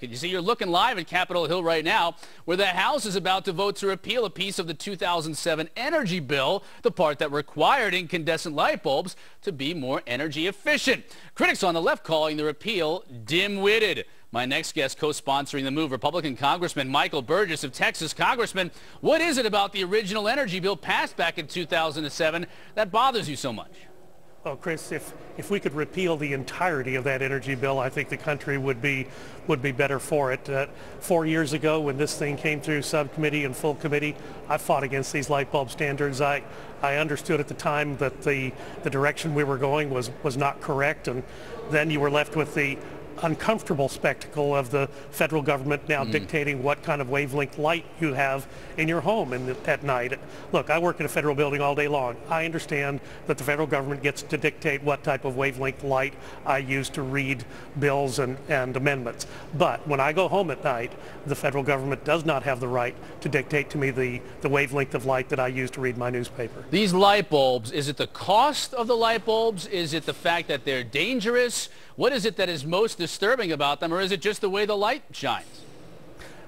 You see, you're looking live at Capitol Hill right now, where the House is about to vote to repeal a piece of the 2007 energy bill, the part that required incandescent light bulbs to be more energy efficient. Critics on the left calling the repeal dim-witted. My next guest co-sponsoring the move, Republican Congressman Michael Burgess of Texas. Congressman, what is it about the original energy bill passed back in 2007 that bothers you so much? Well, Chris, if we could repeal the entirety of that energy bill, I think the country would be better for it. 4 years ago, when this thing came through subcommittee and full committee, I fought against these light bulb standards. I understood at the time that the direction we were going was not correct, and then you were left with the uncomfortable spectacle of the federal government now dictating what kind of wavelength light you have in your home at night. Look, I work in a federal building all day long. I understand that the federal government gets to dictate what type of wavelength light I use to read bills and amendments. But when I go home at night, the federal government does not have the right to dictate to me the wavelength of light that I use to read my newspaper. These light bulbs, is it the cost of the light bulbs? Is it the fact that they're dangerous? What is it that is most disturbing about them, or is it just the way the light shines?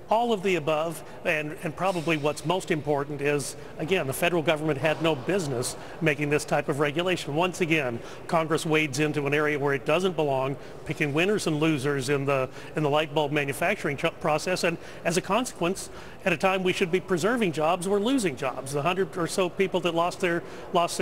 All of the above, and probably what's most important is, again, the federal government had no business making this type of regulation. Once again, Congress wades into an area where it doesn't belong, picking winners and losers in the light bulb manufacturing process, and as a consequence, at a time we should be preserving jobs, we're losing jobs. The 100 or so people that lost their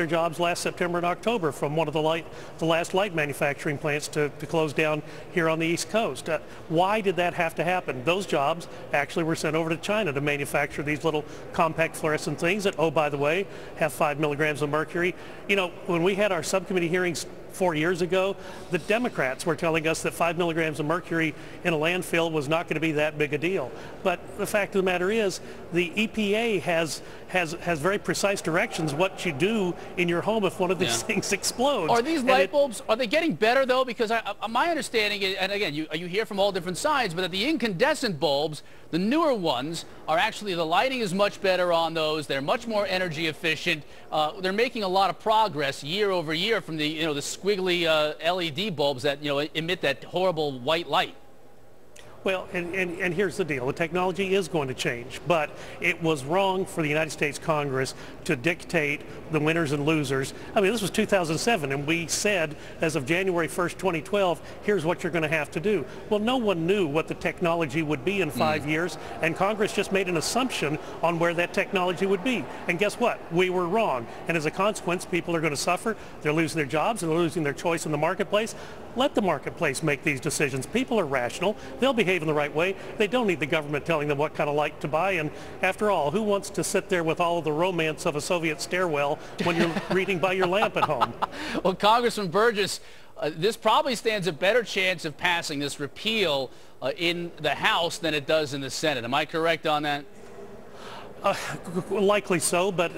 jobs last September and October from one of the last light manufacturing plants to close down here on the East Coast. Why did that have to happen? Those jobs actually were sent over to China to manufacture these little compact fluorescent things that, oh, by the way, have 5 milligrams of mercury. You know, when we had our subcommittee hearings 4 years ago, the Democrats were telling us that 5 milligrams of mercury in a landfill was not going to be that big a deal. But the fact of the matter is, the EPA has very precise directions what you do in your home if one of these things explodes. Are these light bulbs, are they getting better though? Because my understanding is, and again, you hear from all different sides, but that the incandescent bulbs, the newer ones, are actually, the lighting is much better on those. They're much more energy efficient. They're making a lot of progress year over year from the squiggly LED bulbs that emit that horrible white light. Well, and here's the deal. The technology is going to change, but it was wrong for the United States Congress to dictate the winners and losers. I mean, this was 2007, and we said, as of January 1st, 2012, here's what you're going to have to do. Well, no one knew what the technology would be in 5 years, and Congress just made an assumption on where that technology would be. And guess what? We were wrong. And as a consequence, people are going to suffer. They're losing their jobs. They're losing their choice in the marketplace. Let the marketplace make these decisions. People are rational. They'll behave in the right way. They don't need the government telling them what kind of light to buy. And after all, who wants to sit there with all of the romance of a Soviet stairwell when you're reading by your lamp at home? Well, Congressman Burgess, this probably stands a better chance of passing this repeal in the House than it does in the Senate. Am I correct on that? Likely so, but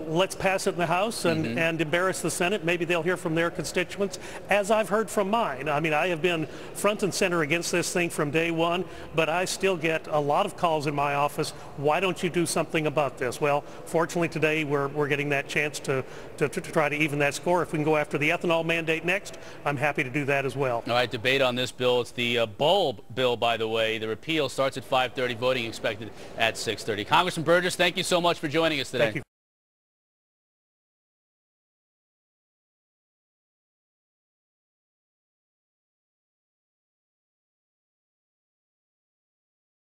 let's pass it in the House and embarrass the Senate. Maybe they'll hear from their constituents, as I've heard from mine. I mean, I have been front and center against this thing from day one, but I still get a lot of calls in my office. Why don't you do something about this? Well, fortunately today we're getting that chance to try to even that score. If we can go after the ethanol mandate next, I'm happy to do that as well. All right, debate on this bill. It's the bulb bill, by the way. The repeal starts at 5:30, voting expected at 6:30. Congressman Burgess, thank you so much for joining us today. Thank you.